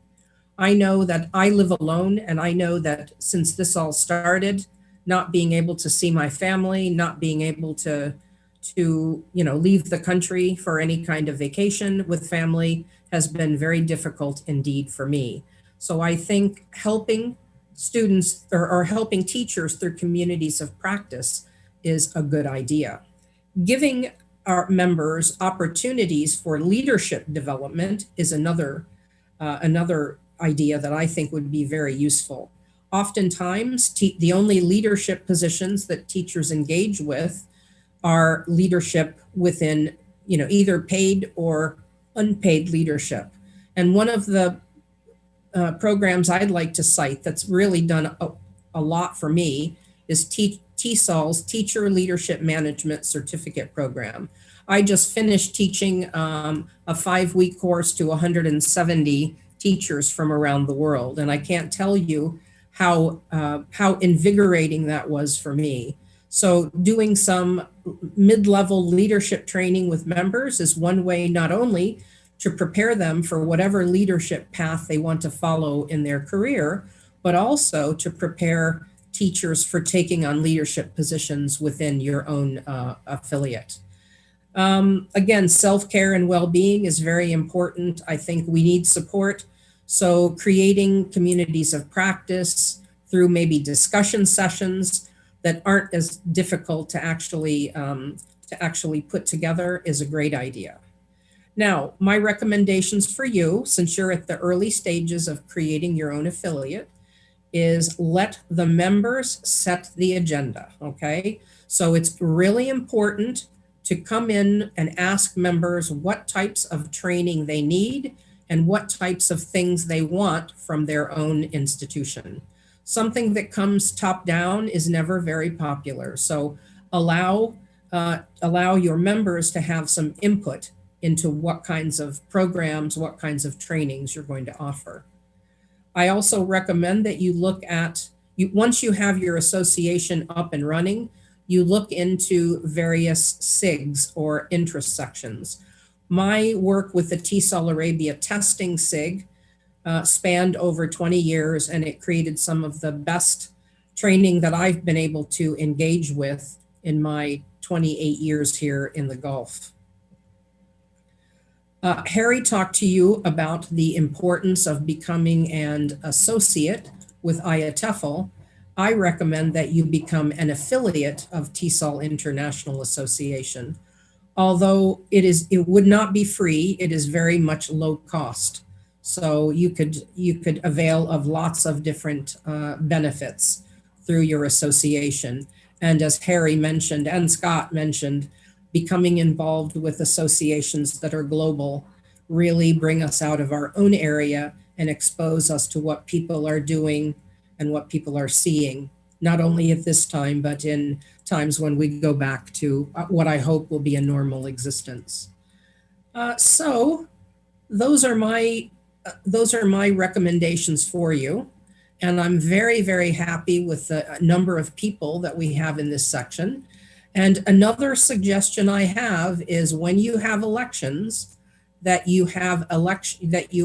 I know that I live alone, and I know that since this all started, not being able to see my family, not being able to leave the country for any kind of vacation with family has been very difficult indeed for me. So I think helping students or helping teachers through communities of practice is a good idea. Giving our members opportunities for leadership development is another idea that I think would be very useful. Oftentimes, the only leadership positions that teachers engage with are leadership within, either paid or unpaid leadership. And one of the programs I'd like to cite that's really done a lot for me is TESOL's Teacher Leadership Management Certificate Program. I just finished teaching a 5-week course to 170 teachers from around the world, and I can't tell you how invigorating that was for me. So doing some mid-level leadership training with members is one way not only to prepare them for whatever leadership path they want to follow in their career, but also to prepare teachers for taking on leadership positions within your own affiliate. Again, self-care and well-being is very important. I think we need support. So creating communities of practice through maybe discussion sessions that aren't as difficult to actually put together is a great idea. Now, my recommendations for you, since you're at the early stages of creating your own affiliate, is let the members set the agenda, okay? So it's really important to come in and ask members what types of training they need and what types of things they want from their own institution. Something that comes top down is never very popular. So allow your members to have some input into what kinds of programs, what kinds of trainings you're going to offer. I also recommend that you look at, once you have your association up and running, you look into various SIGs or interest sections. My work with the TESOL Arabia testing SIG spanned over 20 years, and it created some of the best training that I've been able to engage with in my 28 years here in the Gulf. Harry talked to you about the importance of becoming an associate with IATEFL. I recommend that you become an affiliate of TESOL International Association. Although it would not be free, it is very much low cost. So you could avail of lots of different benefits through your association. And as Harry mentioned and Scott mentioned, becoming involved with associations that are global really bring us out of our own area and expose us to what people are doing and what people are seeing, not only at this time, but in times when we go back to what I hope will be a normal existence. So those are my recommendations for you. And I'm very, very happy with the number of people that we have in this section. And another suggestion I have is when you have elections, that you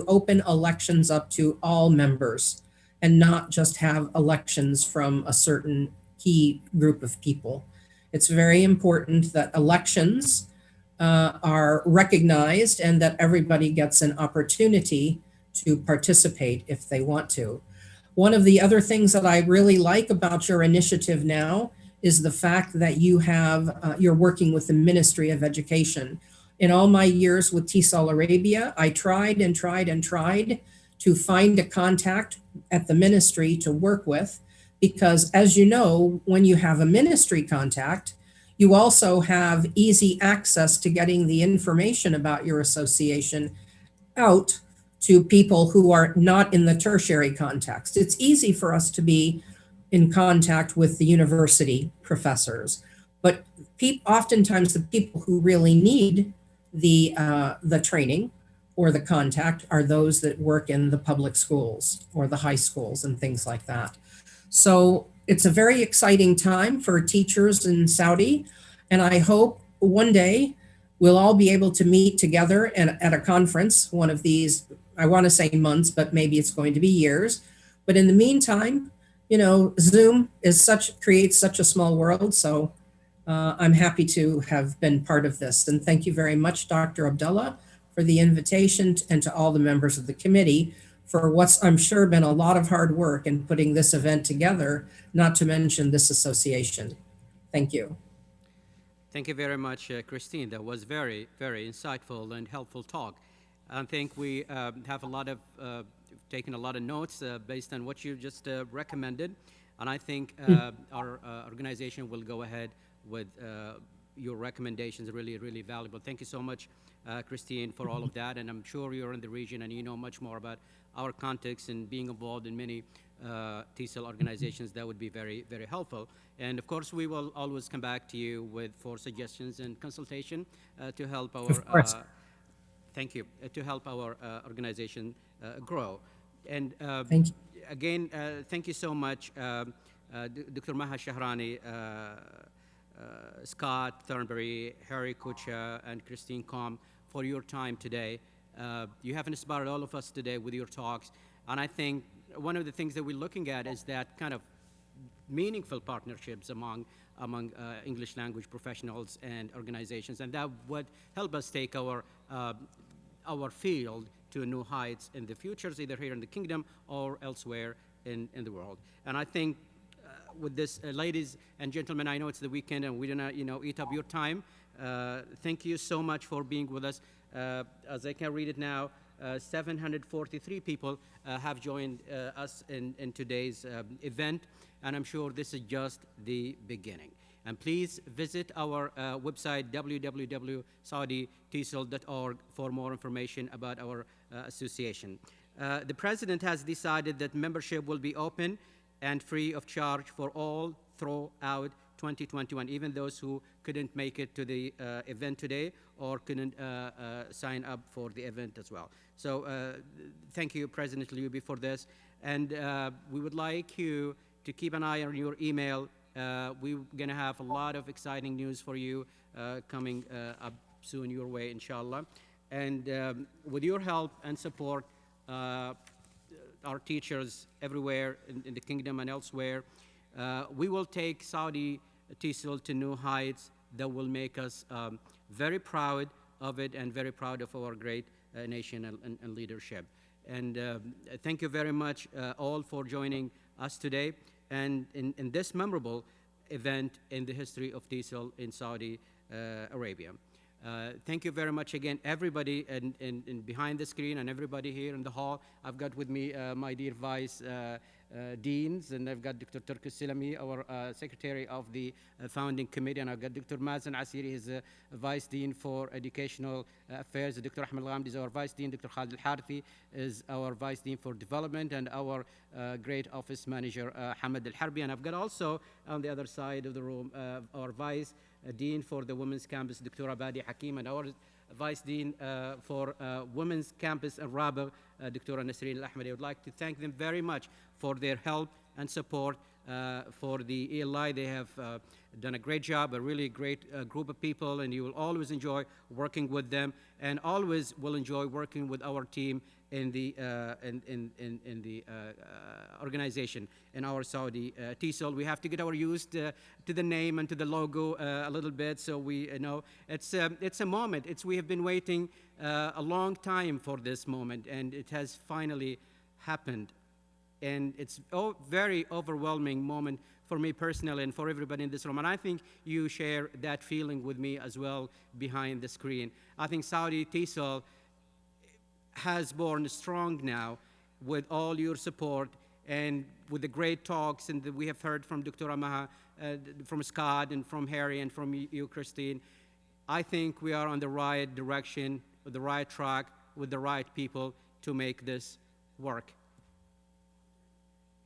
open elections up to all members and not just have elections from a certain key group of people. It's very important that elections are recognized and that everybody gets an opportunity to participate if they want to. One of the other things that I really like about your initiative now is the fact that you're working with the Ministry of Education. In all my years with TESOL Arabia, I tried and tried and tried to find a contact at the ministry to work with, because as you know, when you have a ministry contact, you also have easy access to getting the information about your association out to people who are not in the tertiary context. It's easy for us to be in contact with the university professors, but oftentimes the people who really need the training or the contact are those that work in the public schools or the high schools and things like that. So it's a very exciting time for teachers in Saudi, and I hope one day we'll all be able to meet together at a conference, one of these, I want to say months, but maybe it's going to be years. But in the meantime, you know, Zoom creates such a small world. So I'm happy to have been part of this. And thank you very much, Dr. Abdullah, for the invitation, and to all the members of the committee for what's, I'm sure, been a lot of hard work in putting this event together, not to mention this association. Thank you. Thank you very much, Christine. That was very, very insightful and helpful talk. I think we have taken a lot of notes based on what you just recommended. And I think our organization will go ahead with your recommendations. Really, really valuable. Thank you so much, Christine, for all of that. And I'm sure you're in the region and you know much more about our context and being involved in many TESOL organizations. That would be very, very helpful. And of course, we will always come back to you for suggestions and consultation to help our thank you, to help our organization grow. And thank you. Again, thank you so much, Dr. Maha Shahrani, Scott Thornberry, Harry Kucha, and Christine Kom for your time today. You have inspired all of us today with your talks. And I think one of the things that we're looking at is that kind of meaningful partnerships among English language professionals and organizations, and that would help us take our field to new heights in the future, either here in the kingdom or elsewhere in the world. And I think with this, ladies and gentlemen, I know it's the weekend and we don't eat up your time. Thank you so much for being with us. As I can read it now, 743 people have joined us in today's event, and I'm sure this is just the beginning. And please visit our website, www.sauditesol.org, for more information about our association. The President has decided that membership will be open and free of charge for all throughout 2021, even those who couldn't make it to the event today or couldn't sign up for the event as well. So thank you, President Liubi, for this. And we would like you to keep an eye on your email. We're going to have a lot of exciting news for you coming up soon your way, inshallah. And with your help and support, our teachers everywhere in the kingdom and elsewhere, we will take Saudi TESOL to new heights that will make us very proud of it and very proud of our great nation and leadership. And thank you very much all for joining us today and in this memorable event in the history of TESOL in Saudi Arabia. Thank you very much again, everybody and behind the screen and everybody here in the hall. I've got with me my dear Vice Deans, and I've got Dr. Turkus Silami, our Secretary of the Founding Committee, and I've got Dr. Mazen Asiri, he's Vice Dean for Educational Affairs. Dr. Ahmed Al-Ghamdi is our Vice Dean. Dr. Khalid Al-Harthi is our Vice Dean for Development, and our great Office Manager, Hamad Al-Harbi. And I've got also on the other side of the room our Vice Dean for the Women's Campus, Dr. Abadi Hakim, and our Vice Dean for Women's Campus in Rabigh, Dr. Nasreen Al-Ahmadi. I would like to thank them very much for their help and support for the ELI. They have done a great job, a really great group of people, and you will always enjoy working with them, and always will enjoy working with our team in the organization in our Saudi TESOL. We have to get our used to the name and to the logo a little bit, so we know it's a moment. We have been waiting a long time for this moment, and it has finally happened. And it's a very overwhelming moment for me personally and for everybody in this room. And I think you share that feeling with me as well behind the screen. I think Saudi TESOL has borne strong now with all your support and with the great talks and that we have heard from Dr. Amaha, from Scott and from Harry and from you, Christine. I think we are on the right direction, the right track, with the right people to make this work.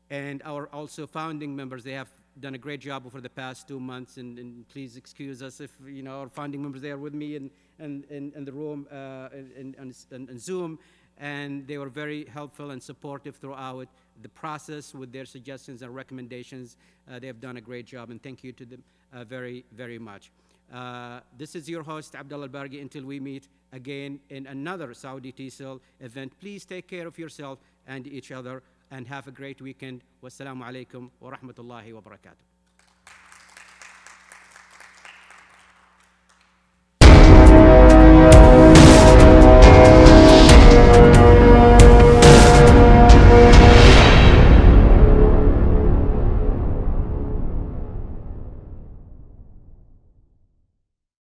And our also founding members, they have done a great job over the past 2 months, and please excuse us if our founding members, they are with me in the room in Zoom, and they were very helpful and supportive throughout the process with their suggestions and recommendations. They have done a great job, and thank you to them very, very much. This is your host, Abdullah Al-Bargi. Until we meet again in another Saudi TESOL event, please take care of yourself and each other, and have a great weekend. Wassalamu alaikum wa rahmatullahi wa barakatuh.